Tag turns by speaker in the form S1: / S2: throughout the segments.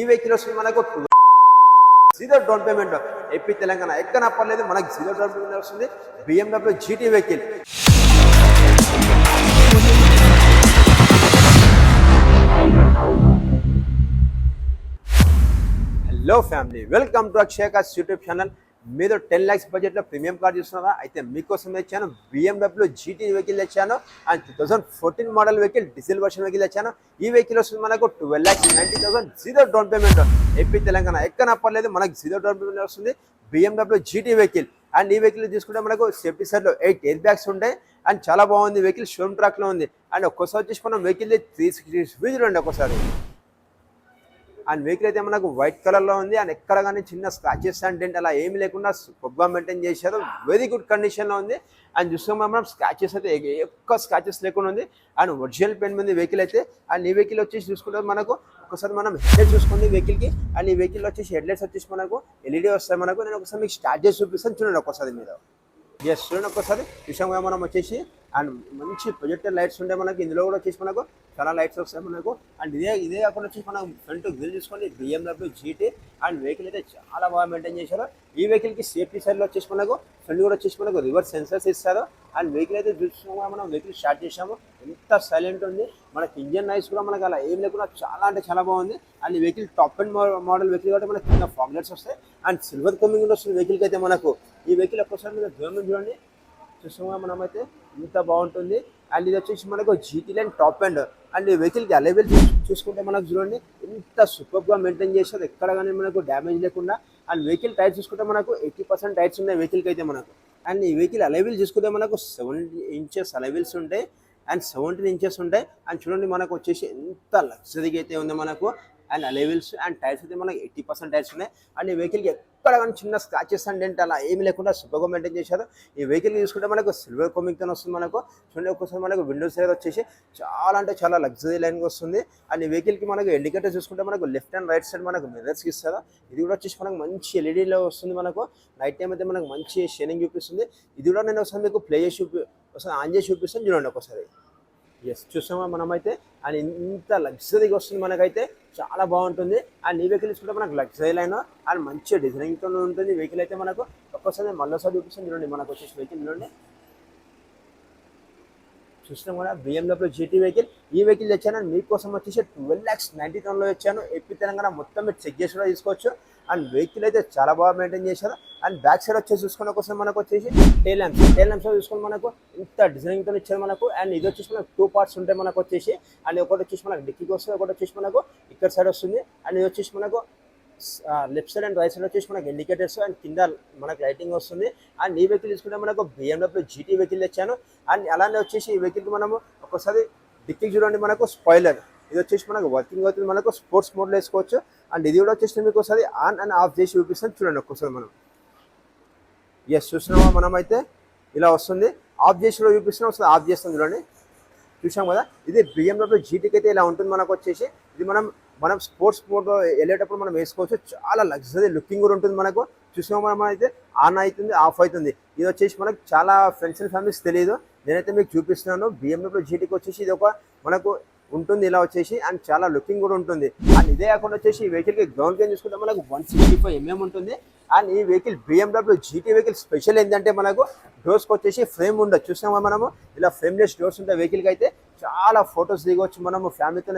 S1: ఈ వెహికల్ వస్తుంది మనకు zero down payment. AP Telangana ఎక్కడ పర్లేదు మనకు జీరో డౌన్ పేమెంట్ వస్తుంది. BMW GT vehicle. Hello family, welcome to Akshay cars YouTube channel. మీరు 10 lakhs బడ్జెట్లో ప్రీమియం కార్ చూస్తున్నారా? అయితే మీకోసం తెచ్చాను BMW GT వెహికల్ తెచ్చాను. And 2014 model vehicle, diesel version vehicle తెచ్చాను. ఈ వెహికల్ వస్తుంది మనకు 12,90,000 zero down payment. AP Telangana ఎక్కడ పర్లేదు మనకు జీరో డౌన్ పేమెంట్ వస్తుంది. BMW GT vehicle. అండ్ ఈ వెహికల్ తీసుకుంటే మనకు సేఫ్టీ సైడ్లో 8 ఎయిర్ బ్యాగ్స్ ఉంటాయి. అండ్ చాలా బాగుంది వెహికల్, షోరూమ్ ట్రాక్లో ఉంది. అండ్ ఒక్కసారి వచ్చేసి మనం వెహికల్ 360 స్పీడ్ ఉండి ఒక్కసారి. అండ్ వెహికల్ అయితే మనకు వైట్ కలర్లో ఉంది. అండ్ ఎక్కడ కానీ చిన్న స్క్రాచెస్ అంటే అలా ఏమి లేకుండా సూపర్గా మెయింటైన్ చేశారు. వెరీ గుడ్ కండిషన్లో ఉంది. అండ్ చూస్తాం మనం స్క్రాచెస్ అయితే ఎక్కువ స్క్రాచెస్ లేకుండా ఉంది. అండ్ ఒరిజినల్ పెయింట్ ఉంది వెహికల్ అయితే. అండ్ ఈ వెహికల్ వచ్చేసి చూసుకుంటే మనకు ఒకసారి మనం హెడ్లైట్ చూసుకుంది వెహికల్కి. అండ్ ఈ వెహికల్ వచ్చేసి హెడ్లైట్స్ వచ్చేసి మనకు LED వస్తాయి మనకు. నేను ఒకసారి మీకు స్టార్ట్ చేసి చూపిస్తాను, చూడండి ఒకసారి మీరు. ఎస్, చూడండి ఒకసారి చూసాం మనం వచ్చేసి. అండ్ మంచి ప్రొజెక్టర్ లైట్స్ ఉంటాయి మనకి. ఇందులో కూడా వచ్చేసి మనకు చాలా లైట్స్ వస్తాయి మనకు. అండ్ ఇదే కాకుండా వచ్చేసి మనం ఫ్రంట్ గ్రిల్ చూసుకోండి BMW GT. అండ్ వెహికల్ అయితే చాలా బాగా మెయింటైన్ చేశారు. ఈ వెహికల్కి సేఫ్టీ సైడ్లో వచ్చేసి మనకు ఫ్రంట్ కూడా వచ్చేసి మనకు రివర్స్ సెన్సర్స్ ఇస్తారు. అండ్ వెహికల్ అయితే చూసుకున్నా మనం వెహికల్ స్టార్ట్ చేసాము. ఎంత సైలెంట్ ఉంది మనకి. ఇంజన్ నాయిస్ కూడా మనకు అలా ఏం లేకుండా చాలా అంటే చాలా బాగుంది. అండ్ ఈ vehicle top and model vehicle కాబట్టి మనకి కింద ఫాగ్ లైట్స్ వస్తాయి. అండ్ సిల్వర్ కమింగ్ వస్తుంది వెహికల్కి అయితే మనకు. ఈ వెహికల్ ఒక్కసారి మీద దూరం చూడండి, చూసాము మనమైతే ఇంత బాగుంటుంది. అండ్ ఇది వచ్చేసి మనకు GT line top and. And ఈ వెహికల్కి అలైవెల్ చూసుకుంటే మనకు చూడండి ఎంత సూపర్గా మెయింటైన్ చేస్తారు, ఎక్కడ కానీ మనకు డ్యామేజ్ లేకుండా. అండ్ వెహికల్ టైర్స్ చూసుకుంటే మనకు 80% టైర్స్ ఉన్నాయి వెహికల్కి అయితే మనకు. అండ్ ఈ వెహికల్ అలైవెల్ చూసుకుంటే మనకు 70 ఇంచెస్ అలైవెల్స్ ఉంటాయి. అండ్ 17 ఇంచెస్ ఉంటాయి. అండ్ చూడండి మనకు వచ్చేసి ఎంత లగ్జరీగా అయితే ఉంది మనకు. అండ్ అలైవెల్స్ అండ్ టైర్స్ అయితే మనకు 80% టైర్స్ ఉన్నాయి. అండ్ ఈ వెహికల్కి ఎక్కడ కానీ చిన్న స్క్రాచెస్ అంటే అలా ఏమి లేకుండా సూపర్గా మెయింటైన్ చేశారు. ఈ వెహికల్ తీసుకుంటే మనకు సిల్వర్ కోమింగ్తో వస్తుంది మనకు. చూడండి ఒకసారి మనకు విండోస్ సైడ్ వచ్చేసి చాలా అంటే చాలా లగ్జరీ లైన్గా వస్తుంది. అండ్ ఈ వెహికల్కి మనకు ఇండికేటర్ చూసుకుంటే మనకు లెఫ్ట్ అండ్ రైట్ సైడ్ మనకు మిర్రర్స్కి ఇస్తారు. ఇది కూడా వచ్చేసి మనకు మంచి LEDలో వస్తుంది మనకు. నైట్ టైం అయితే మనకు మంచి షైనింగ్ చూపిస్తుంది. ఇది కూడా నేను ఒకసారి మీకు ప్లే చేసి ఒకసారి ఆన్ చేసి చూపిస్తాను, చూడండి ఒకసారి. ఎస్, చూసామా మనమైతే. అండ్ ఇంత లగ్జరీగా వస్తుంది మనకైతే, చాలా బాగుంటుంది. అండ్ ఈ వెహికల్ తీసుకుంటే మనకు లగ్జరీ లైన్ అండ్ మంచి డిజైనింగ్తో ఉంటుంది వెహికల్ అయితే మనకు. ఒక్కసారి మళ్ళీసారి చూపిస్తాను చూడండి మనకు వచ్చేసి వెహికల్ చూడండి. చూస్తున్నాం కూడా BMW GT వెహికల్. ఈ వెహికల్ తెచ్చాను మీకోసం వచ్చేసి 12,90,000లో వచ్చాను. ఏపీ తెలంగాణ మొత్తం మీరు చెక్ చేసి కూడా తీసుకోవచ్చు. అండ్ వెహికల్ అయితే చాలా బాగా మెయింటైన్ చేశారు. అండ్ బ్యాక్ సైడ్ వచ్చేసి చూసుకున్న కోసం మనకు వచ్చేసి టైల్ ల్యాంప్స్ చూసుకొని మనకు ఇంత డిజైనింగ్తో ఇచ్చారు మనకు. అండ్ ఇది వచ్చేసి మనకు 2 parts ఉంటాయి మనకు వచ్చేసి. అండ్ ఒకటి వచ్చేసి మనకు డిక్కీకి వస్తుంది, ఒకటి వచ్చేసి మనకు ఇక్కడ సైడ్ వస్తుంది. అండ్ ఇది వచ్చేసి మనకు left side and right side వచ్చేసి మనకు ఇండికేటర్స్ అండ్ కింద మనకు లైటింగ్ వస్తుంది. అండ్ ఈ వెహికల్ తీసుకుంటే మనకు BMW GT వెహికల్ తెచ్చాను. అండ్ అలానే వచ్చేసి ఈ వెహికల్కి మనము ఒకసారి డిక్కీకి చూడండి మనకు స్పాయిలర్. ఇది వచ్చేసి మనకు వర్కింగ్ అవుతుంది మనకు, స్పోర్ట్స్ మోడ్లో వేసుకోవచ్చు. అండ్ ఇది కూడా వచ్చేసి మీకు ఒకసారి ఆన్ అండ్ ఆఫ్ చేసి చూపిస్తాను చూడండి ఒక్కసారి మనం. ఎస్, చూస్తున్నామా మనమైతే ఇలా వస్తుంది. ఆఫ్ చేసి కూడా చూపిస్తున్నాం, ఒకసారి ఆఫ్ చేస్తాం చూడండి. చూసాం కదా, ఇది BMW GTకి అయితే ఇలా ఉంటుంది మనకు వచ్చేసి. ఇది మనం స్పోర్ట్స్ మోడ్లో వెళ్ళేటప్పుడు మనం వేసుకోవచ్చు. చాలా లగ్జరీ లుకింగ్ కూడా ఉంటుంది మనకు. చూసాం మనం అయితే ఆన్ అవుతుంది, ఆఫ్ అవుతుంది. ఇది వచ్చేసి మనకు చాలా ఫ్రెండ్స్ అండ్ ఫ్యామిలీస్ తెలియదు, నేనైతే మీకు చూపిస్తున్నాను. BMW GTకి వచ్చేసి ఇది ఒక మనకు ఉంటుంది ఇలా వచ్చేసి. అండ్ చాలా లుకింగ్ కూడా ఉంటుంది. అండ్ ఇదే కాకుండా వచ్చేసి ఈ వెహికల్కి గ్రౌండ్ క్లీన్ చూసుకుంటే మనకు 165 mm ఉంటుంది. అండ్ ఈ vehicle BMW GT vehicle special ఏంటంటే మనకు డోర్స్కి వచ్చేసి ఫ్రేమ్ ఉండదు. చూసామా మనము ఇలా ఫ్రేమ్లెస్ డోర్స్ ఉంటాయి వెహికల్కి అయితే. చాలా ఫొటోస్ దిగవచ్చు మనము, ఫ్యామిలీతో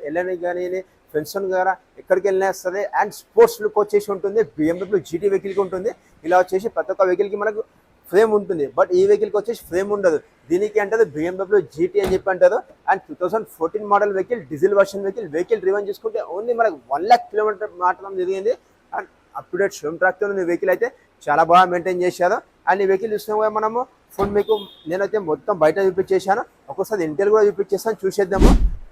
S1: వెళ్ళని కానీ ఫ్రెండ్స్తో కానీ ఎక్కడికి వెళ్ళినా సరే. అండ్ స్పోర్ట్స్ లుక్ వచ్చేసి ఉంటుంది BMW GT వెహికల్కి ఉంటుంది. ఇలా వచ్చేసి ప్రతి ఒక్క వెహికల్కి మనకు ఫ్రేమ్ ఉంటుంది. బట్ ఈ వెహికల్కి వచ్చేసి ఫ్రేమ్ ఉండదు. దీనికి అంటారు BMW GT అని చెప్పి అంటారు. And 2014 model vehicle, diesel version vehicle రివైన్ చేసుకుంటే ఓన్లీ మనకు 1 lakh కిలోమీటర్ మాత్రం జరిగింది. And up to date showroom ట్రాక్తో ఉంది వెహికల్ అయితే, చాలా బాగా మెయింటైన్ చేశారు. అండ్ ఈ వెహికల్ చూసినా కూడా మనము ఫోన్ మీకు నేనైతే మొత్తం బయట చూపించేసాను, ఒక్కోసారి ఇంటర్ కూడా చూపించేస్తాను, చూసేద్దాము.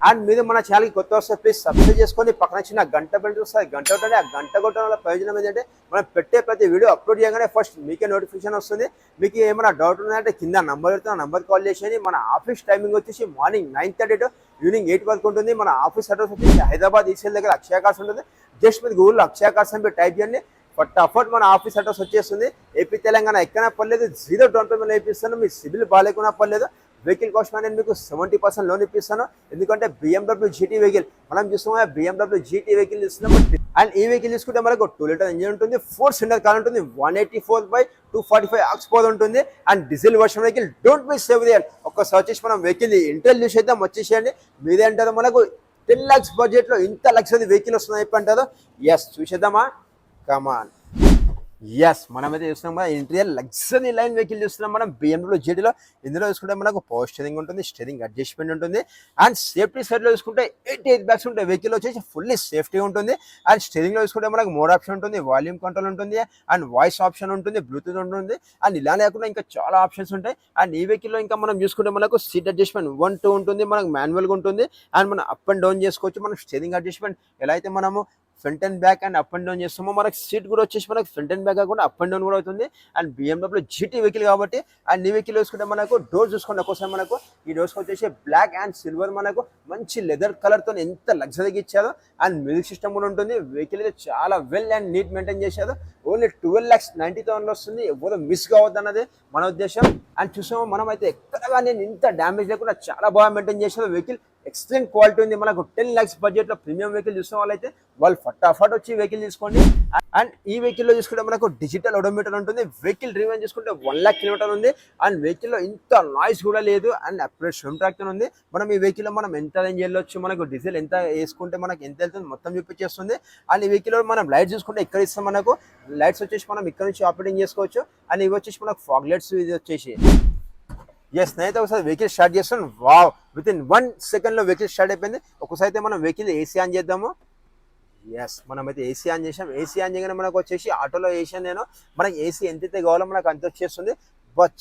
S1: అండ్ మీరు మన ఛానల్కి కొత్త వస్తే ప్లీజ్ సబ్స్క్రైబ్ చేసుకొని పక్కన చిన్న గంట బెల్ వస్తుంది. గంట కొట్టండి. ఆ గంట కొట్టడం వల్ల ప్రయోజనం ఏంటంటే మనం పెట్టే ప్రతి వీడియో అప్లోడ్ చేయగానే ఫస్ట్ మీకే నోటిఫికేషన్ వస్తుంది. మీకు ఏమైనా డౌట్ ఉన్నాయంటే కింద నంబర్ పెడుతున్న నంబర్ కాల్ చేసేయండి. మన ఆఫీస్ టైమింగ్ వచ్చేసి మార్నింగ్ 9:30 to ఈవినింగ్ 8 వరకు ఉంటుంది. మన ఆఫీస్ అడ్రస్ వచ్చేసి హైదరాబాద్ ఈసీఎల్ దగ్గర అక్షయ కార్స్ ఉంటుంది. జస్ట్ మీరు గూగుల్లో అక్షయ కార్స్ అని టైప్ చేయండి, ఫటాఫట్ మన ఆఫీస్ అడ్రస్ వచ్చేస్తుంది. ఏపీ తెలంగాణ ఎక్కడా పర్లేదు, జీరో డౌన్ పేమెంట్ వేపిస్తాను. మీ సిబిల్ బాగాలేకున్నా పర్లేదు, వెహికల్ కోసం నేను మీకు 70% లోన్ ఇప్పిస్తాను. ఎందుకంటే BMW GT వెహికల్ మనం చూస్తున్నాం, BMW GT వెహికల్ ఇస్తున్నాం. అండ్ ఈ వెహికల్ తీసుకుంటే మనకు 2 లీటర్ ఇంజిన్ ఉంటుంది, 4 సిలిండర్ కార్ ఉంటుంది, 184/245 ఆక్స్ పవర్ ఉంటుంది. And diesel version vehicle. Don't miss everything. ఒక్కసారి వచ్చేసి మనం వెహికల్ ఇంటర్వ్యూ చేద్దాం, వచ్చేసేయండి. మీదే అంటారు మనకు 10 lakhs బడ్జెట్లో ఇంత లగ్జరీ వెహికల్ వస్తుంది చెప్పి అంటారు. ఎస్, చూసేద్దామా? కమాన్. ఎస్, మనమైతే చూస్తున్నాం కదా, ఇంటీరియర్ లగ్జరీ లైన్ వెహికల్ చూస్తున్నాం మనం BMW GTలో. ఇందులో చూసుకుంటే మనకు పవర్ స్టీరింగ్ ఉంటుంది, స్టీరింగ్ అడ్జస్ట్మెంట్ ఉంటుంది. అండ్ సేఫ్టీ సైడ్లో చూసుకుంటే 8 ఎయిర్ బ్యాగ్స్ ఉంటాయి. వెహికల్ వచ్చేసి ఫుల్లీ సేఫ్టీ ఉంటుంది. అండ్ స్టీరింగ్లో చూసుకుంటే మనకు మోడ్ ఆప్షన్ ఉంటుంది, వాల్యూమ్ కంట్రోల్ ఉంటుంది, అండ్ వాయిస్ ఆప్షన్ ఉంటుంది, బ్లూటూత్ ఉంటుంది. అండ్ ఇలా లేకుండా ఇంకా చాలా ఆప్షన్స్ ఉంటాయి. అండ్ ఈ వెహికల్లో ఇంకా మనం చూసుకుంటే మనకు సీట్ అడ్జస్ట్మెంట్ 1, 2 ఉంటుంది, మనకు మాన్యువల్గా ఉంటుంది. అండ్ మనం అప్ అండ్ డౌన్ చేసుకోవచ్చు. మనకు స్టీరింగ్ అడ్జస్ట్మెంట్ ఎలా అయితే మనము front and back and up and down చేస్తామో, మనకి సీట్ కూడా వచ్చేసి మనకు ఫ్రంట్ అండ్ బ్యాక్ కాకుండా అప్ అండ్ డౌన్ కూడా అవుతుంది. అండ్ BMW GT వెహికల్ కాబట్టి. అండ్ ఈ వెహికల్ చూసుకుంటే మనకు డోర్ చూసుకోండి ఒక్కోసారి, మనకు ఈ డోర్స్ వచ్చేసి బ్లాక్ అండ్ సిల్వర్ మనకు మంచి లెదర్ కలర్తో ఎంత లగ్జరీగా ఇచ్చారో. అండ్ మ్యూజిక్ సిస్టమ్ కూడా ఉంటుంది. వెహికల్ అయితే చాలా వెల్ అండ్ నీట్ మెయింటైన్ చేశారు. ఓన్లీ 12,90,000 వస్తుంది. ఎవరో మిస్ కావద్దు అన్నది మన ఉద్దేశం. అండ్ చూసాము మనం అయితే ఎక్కడ కానీ ఇంత డ్యామేజ్ లేకుండా చాలా బాగా మెయింటైన్ చేశారు. వెహికల్ ఎక్సలెంట్ క్వాలిటీ ఉంది. మనకు 10 lakhs బడ్జెట్లో ప్రీమియం వెహికల్ చూసిన వాళ్ళైతే వాళ్ళు ఫటాఫట్ వచ్చి వెహికల్ తీసుకోండి. అండ్ ఈ వెహికల్లో చూసుకుంటే మనకు డిజిటల్ ఓడోమీటర్ ఉంటుంది. వెహికల్ రివైన్ చూసుకుంటే 1 lakh కిలోమీటర్ ఉంది. అండ్ వెహికల్లో ఇంత నాయిస్ కూడా లేదు. అండ్ అప్గ్రేడ్ స్విమ్ ట్రాక్టర్ ఉంది. మనం ఈ వెహికల్లో మనం ఎంత రేంజ్ వెళ్ళొచ్చు, మనకు డీజిల్ ఎంత వేసుకుంటే మనకు ఎంత వెళ్తుంది మొత్తం చూపించేస్తుంది. అండ్ ఈ వెహికల్లో మనం లైట్స్ చూసుకుంటే ఇక్కడ ఇస్తాం. మనకు లైట్స్ వచ్చేసి మనం ఇక్కడ నుంచి ఆపరేటింగ్ చేసుకోవచ్చు. అండ్ ఇవి వచ్చేసి మనకు ఫాగ్ లైట్స్. ఇది వచ్చేసి ఎస్, నేనైతే ఒకసారి వెహికల్ స్టార్ట్ చేస్తాను. వావ్, విత్ ఇన్ 1 సెకండ్లో వెహికల్ స్టార్ట్ అయిపోయింది. ఒకసారి అయితే మనం వెహికల్ ఏసీ ఆన్ చేద్దాము. ఎస్, మనమైతే ఏసీ ఆన్ చేసాం. ఏసీ ఆన్ చేయగానే మనకు వచ్చేసి ఆటోలో వేసాను నేను. మనకి ఏసీ ఎంతైతే కావాలో మనకు అంత వచ్చేస్తుంది.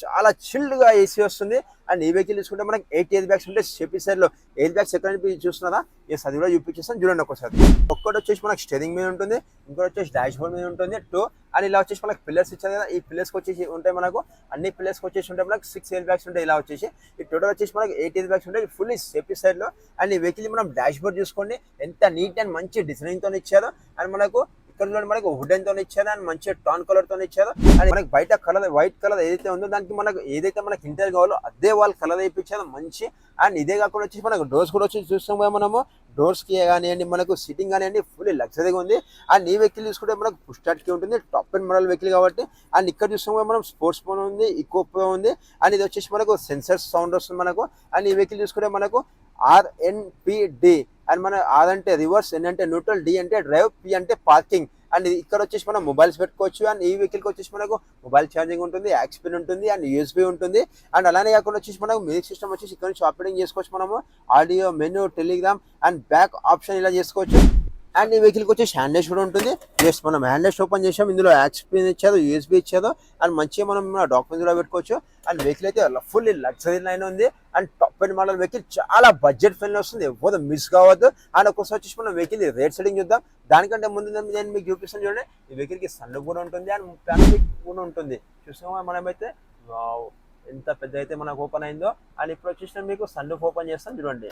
S1: చాలా చిల్డ్గా ఏసీ వస్తుంది. అండ్ ఈ వెహికల్ తీసుకుంటే మనకి 8 ఎయిర్ బ్యాగ్స్ ఉంటాయి. సేఫ్టీ సైడ్లో ఎయిర్ బ్యాగ్స్ ఎక్కడ చూస్తున్నారా? ఎస్, అది కూడా చూపించేస్తాను చూడండి ఒకసారి. ఒక్కటి వచ్చేసి మనకి స్టీరింగ్ మీద ఉంటుంది, ఇంకోటి వచ్చేసి డాష్ బోర్డ్ మీద ఉంటుంది 2. అండ్ ఇలా వచ్చేసి మనకి పిల్లర్స్ ఇచ్చారు కదా, ఈ పిల్లర్స్కి వచ్చేసి ఉంటాయి మనకు అన్ని పిల్లర్స్కి వచ్చేసి ఉంటాయి మనకు 6 ఎయిర్ బ్యాగ్స్ ఉంటాయి. ఇలా వచ్చేసి ఈ టోటల్ వచ్చేసి మనకి 8 ఎయిర్ బ్యాగ్స్ ఉంటాయి ఫుల్లీ సేఫ్టీ సైడ్లో. అండ్ ఈ వెహికల్ మనం డాష్ బోర్డ్ చూసుకోండి ఎంత నీట్ అండ్ మంచి డిజైనింగ్తో ఇచ్చారు. అండ్ మనకు ఇక్కడ మనకు వుడెన్ తో ఇచ్చారు. అండ్ మంచి టాన్ కలర్ తో ఇచ్చారు. అండ్ మనకి బయట కలర్ వైట్ కలర్ ఏదైతే ఉందో దానికి మనకు ఏదైతే మనకి ఇంటర్ కావాలో అదే వాళ్ళు కలర్ వేయించారు మంచి. అండ్ ఇదే కాకుండా వచ్చేసి మనకు డోర్స్ కూడా వచ్చి చూస్తాం కదా మనము. డోర్స్కి కానివ్వండి, మనకు సిట్టింగ్ కానివ్వండి ఫుల్లీ లగ్జరీగా ఉంది. అండ్ ఈ వెహికల్ చూసుకుంటే మనకు పుష్ స్టార్ట్ కి ఉంటుంది, టాప్ అండ్ మోడల్ వెహికల్ కాబట్టి. అండ్ ఇక్కడ చూస్తాం కదా మనం స్పోర్ట్స్ మోడ్ ఉంది, ఈకో ప్రో ఉంది. అండ్ ఇది వచ్చేసి మనకు సెన్సర్స్ సౌండ్ వస్తుంది మనకు. అండ్ ఈ వెహికల్ చూసుకుంటే మనకు RNPD. అండ్ మన R అంటే రివర్స్, N అంటే న్యూట్రల్, D అంటే డ్రైవ్, P అంటే పార్కింగ్. అండ్ ఇక్కడ వచ్చేసి మనం మొబైల్స్ పెట్టుకోవచ్చు. అండ్ ఈ వెహికల్కి వచ్చేసి మనకు మొబైల్ ఛార్జింగ్ ఉంటుంది, యాక్స్పిన్ ఉంటుంది, అండ్ USB ఉంటుంది. అండ్ అలానే కాకుండా వచ్చేసి మనకు మ్యూజిక్ సిస్టమ్ వచ్చేసి ఇక్కడ నుంచి ఆపరేటింగ్ చేసుకోవచ్చు మనము. Audio, menu, Telegram and back option ఇలా చేసుకోవచ్చు. అండ్ ఈ వెహికల్కి వచ్చేసి హ్యాండ్లెస్ కూడా ఉంటుంది. జస్ట్ మనం హ్యాండ్లెస్ ఓపెన్ చేసాం, ఇందులో యాక్స్పిన్ ఇచ్చారు, USB ఇచ్చారు. అండ్ మంచిగా మనం డాక్యుమెంట్స్ కూడా పెట్టుకోవచ్చు. అండ్ వెహికల్ అయితే ఫుల్లీ లగ్జరీ లైన్ ఉంది. And top and model vehicle చాలా బడ్జెట్ ఫ్రెండ్లీ వస్తుంది, ఎవరు మిస్ కావద్దు. అండ్ ఒకసారి వచ్చేసి మనం వెహికల్ రేట్ సెట్టింగ్ చూద్దాం. దానికంటే ముందు నేను మీకు చూపిస్తాను చూడండి. ఈ వెహికల్కి సన్ కూడా ఉంటుంది అండ్ ప్లాస్టిక్ కూడా ఉంటుంది. చూసామా మనమైతే ఎంత పెద్ద అయితే మనకు ఓపెన్ అయిందో. అండ్ ఇప్పుడు వచ్చేసి మీకు సన్ రూఫ్ ఓపెన్ చేస్తాను చూడండి.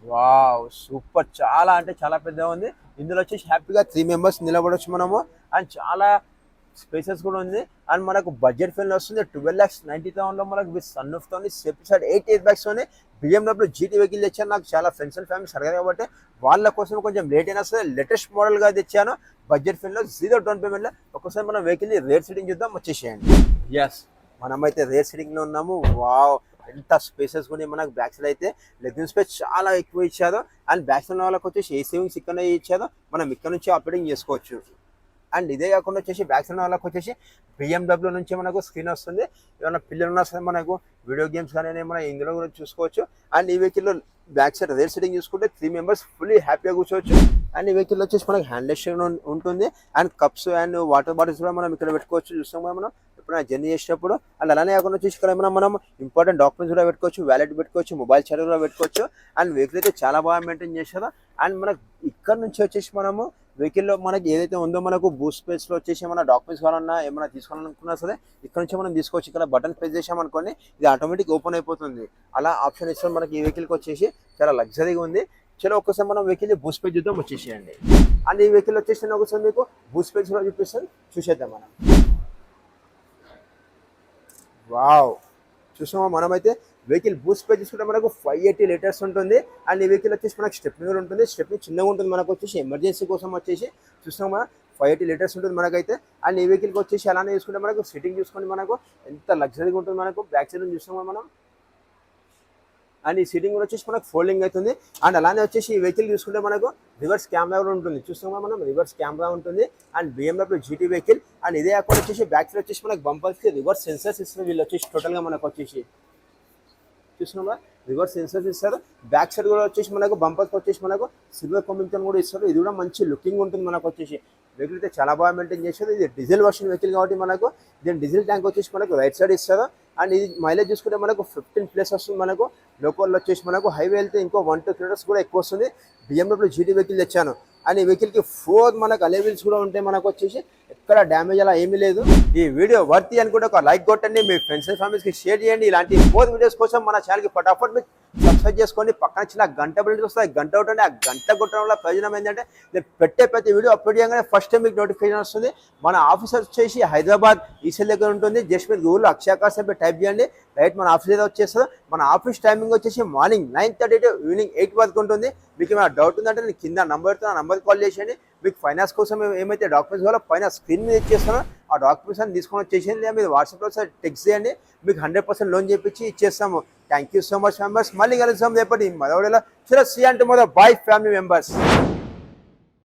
S1: వావ్, సూపర్, చాలా అంటే చాలా పెద్దగా ఉంది. ఇందులో వచ్చేసి హ్యాపీగా 3 members నిలబడవచ్చు మనము. అండ్ చాలా స్పేసెస్ కూడా ఉంది. అండ్ మనకు బడ్జెట్ ఫిల్ వస్తుంది 12,90,000 మనకు విత్ సన్ రూఫ్ తోని, సేఫ్టీ సైడ్ 8 ఎయిర్ బ్యాగ్స్ తోని BMW GT వెహికల్ తెచ్చాను. నాకు చాలా ఫ్రెండ్స్ అండ్ ఫ్యామిలీస్ అడిగారు కాబట్టి వాళ్ళ కోసం కొంచెం లేట్ అయినా సరే లేటెస్ట్ మోడల్గా తెచ్చాను. బడ్జెట్ ఫిల్లో 0 డౌన్ పేమెంట్లో. ఒకసారి మనం వెహికల్ రేట్ సెట్టింగ్ చూద్దాం, వచ్చేసేయండి. ఎస్, మనమైతే రేట్ సెట్టింగ్లో ఉన్నాము. వావ్, ఎంత స్పేసెస్ కూడా మనకు బ్యాక్ సైడ్ అయితే లెగ్గింగ్ స్పేస్ చాలా ఎక్కువ ఇచ్చారు. అండ్ బ్యాక్ సైడ్ వాళ్ళకి వచ్చేసి ఏ సేవింగ్స్ ఇక్కడ ఇచ్చారు, మనం ఇక్కడ నుంచి ఆపరేటింగ్ చేసుకోవచ్చు. అండ్ ఇదే కాకుండా వచ్చేసి బ్యాక్ సైడ్ వాళ్ళకి వచ్చేసి BMW నుంచి మనకు స్క్రీన్ వస్తుంది. ఏమైనా పిల్లలు ఉన్నా సరే మనకు వీడియో గేమ్స్ కానీ మనం ఇందులో కూడా చూసుకోవచ్చు. అండ్ ఈ వెహికల్లో బ్యాక్ సైడ్ రేర్ సెట్టింగ్ చూసుకుంటే 3 members ఫుల్లీ హ్యాపీగా కూర్చోవచ్చు. అండ్ ఈ వెహికల్ వచ్చేసి మనకు హ్యాండ్లెస్ ఉంటుంది. And cups and water bottles కూడా మనం ఇక్కడ పెట్టుకోవచ్చు. చూస్తాం మనం ఎప్పుడైనా జర్నీ చేసేటప్పుడు. అండ్ అలానే కాకుండా వచ్చేసి ఇక్కడ మనం ఇంపార్టెంట్ డాక్యుమెంట్స్ కూడా పెట్టుకోవచ్చు, వ్యాలెట్ పెట్టుకోవచ్చు, మొబైల్ ఛార్జర్ కూడా పెట్టుకోవచ్చు. అండ్ వెహికల్ అయితే చాలా బాగా మెయింటైన్ చేశారు. అండ్ మనకు ఇక్కడ నుంచి వచ్చేసి మనము వెహికల్లో మనకి ఏదైతే ఉందో మనకు బూట్ స్పేస్లో వచ్చేసి ఏమైనా డాక్యుమెంట్స్ కావాలన్నా ఏమైనా తీసుకోవాలనుకున్నా సరే ఇక్కడ నుంచి మనం తీసుకోవచ్చు. ఇక్కడ బటన్ ప్రెస్ చేసామనుకోండి ఇది ఆటోమేటిక్ ఓపెన్ అయిపోతుంది. అలా ఆప్షన్ ఇస్తాం మనకి ఈ వెహికల్కి వచ్చేసి చాలా లగ్జరీగా ఉంది. చలో ఒక్కసారి మనం వెహికల్ బూట్ స్పేస్ చూద్దాం, వచ్చేసేయండి. అండ్ ఈ వెహికల్ వచ్చేసి ఒకసారి మీకు బూట్ స్పేస్ కూడా చూపిస్తాను, చూసేద్దాం మనం. వావ్! చూసామా మనమైతే వెహికల్ బూట్ స్పేస్ చూసుకుంటే మనకు 580 లీటర్స్ ఉంటుంది. అండ్ ఈ వెహికల్ వచ్చేసి మనకు స్టెప్నీ కూడా ఉంటుంది. స్టెప్నీ చిన్నగా ఉంటుంది మనకు వచ్చేసి ఎమర్జెన్సీ కోసం వచ్చేసి చూసామా 580 లీటర్స్ ఉంటుంది మనకైతే. అండ్ ఈ వెహికల్కి వచ్చేసి అలానే చూసుకుంటే మనకు సిట్టింగ్ చూసుకోండి మనకు ఎంత లగ్జరీగా ఉంటుంది మనకు. బ్యాక్ సైడ్ చూస్తామా మనం. అండ్ ఈ సీటింగ్ కూడా వచ్చేసి మనకు ఫోల్డింగ్ అవుతుంది. అండ్ అలానే వచ్చేసి ఈ వెహికల్ చూసుకుంటే మనకు రివర్స్ కెమెరా కూడా ఉంటుంది. చూస్తామా మనం రివర్స్ కెమెరా ఉంటుంది. And BMW GT vehicle. And ఇదే అక్కడ వచ్చేసి బ్యాక్ సైడ్ వచ్చేసి మనకు బంపర్స్కి రివర్స్ సెన్సర్స్ ఇస్తుంది వీళ్ళు వచ్చేసి టోటల్గా మనకు వచ్చేసి చూస్తున్నామా రివర్స్ సెన్సర్స్ ఇస్తారు. బ్యాక్ సైడ్ కూడా వచ్చేసి మనకు బంపర్స్ వచ్చేసి మనకు సిల్వర్ కాంబినేషన్ కూడా ఇస్తారు. ఇది కూడా మంచి లుకింగ్ ఉంటుంది మనకు వచ్చేసి. వెహికల్ అయితే చాలా బాగా మెయింటైన్ చేస్తారు. ఇది డీజిల్ వర్షన్ వెహికల్ కాబట్టి మనకు దీని డీజిల్ ట్యాంక్ వచ్చేసి మనకు రైట్ సైడ్ ఇస్తారు. అండ్ ఇది మైలేజ్ చూసుకుంటే మనకు 15+ వస్తుంది మనకు. లోకల్లో వచ్చేసి మనకు హైవే వెళ్తే ఇంకో 1-2 కిలోమీటర్స్ కూడా ఎక్కువ వస్తుంది. BMW GT వెహికల్ తెచ్చాను. అండ్ ఈ వెహికల్కి 4 మనకు అలే వీల్స్ కూడా ఉంటాయి మనకు వచ్చేసి. ఎక్కడ డ్యామేజ్ అలా ఏమీ లేదు. ఈ వీడియో వర్తి అనుకుంటే ఒక లైక్ కొట్టండి, మీ ఫ్రెండ్స్ అండ్ ఫ్యామిలీస్కి షేర్ చేయండి. ఇలాంటి 4 వీడియోస్ కోసం మన ఛానల్కి ఫటాఫట్ మీకు సబ్స్క్రైబ్ చేసుకోండి. పక్కన చిన్న గంట బిల్లు వస్తుంది, గంట కొట్టండి. ఆ గంట కొట్టడం వల్ల ప్రయోజనం ఏంటంటే నేను పెట్టే ప్రతి వీడియో అప్లోడ్ చేయగానే ఫస్ట్ టైం మీకు నోటిఫికేషన్ వస్తుంది. మన ఆఫీస్ వచ్చేసి హైదరాబాద్ ఈసెల్ దగ్గర ఉంటుంది. జస్ట్ మీరు గూగుల్లో అక్షయ కార్స్ అని టైప్ చేయండి, రైట్ మన ఆఫీస్ అయితే వచ్చేస్తుంది. మన ఆఫీస్ టైమింగ్ వచ్చేసి మార్నింగ్ 9:30 to ఈవినింగ్ 8 వరకు ఉంటుంది. మీకు ఏమైనా డౌట్ ఉందంటే నేను కింద నంబర్తో ఆ నంబర్కి కాల్ చేసేయండి. మీకు ఫైనాన్స్ కోసం ఏమైతే డాక్యుమెంట్స్ కావాలో పైన స్క్రీన్ మీద ఇచ్చేస్తానో ఆ డాక్యుమెంట్స్ అని తీసుకొని వచ్చేసేయండి. లేదా మీరు వాట్సాప్లో టెక్స్ట్ చేయండి, మీకు 100% లోన్ చేపించి ఇచ్చేస్తాము. Thank you so much members. మళ్ళీ కలుస్తాం రేపటి మరొకటిలో. సీ అంటూ మొదలు బాయ్ ఫ్యామిలీ మెంబర్స్.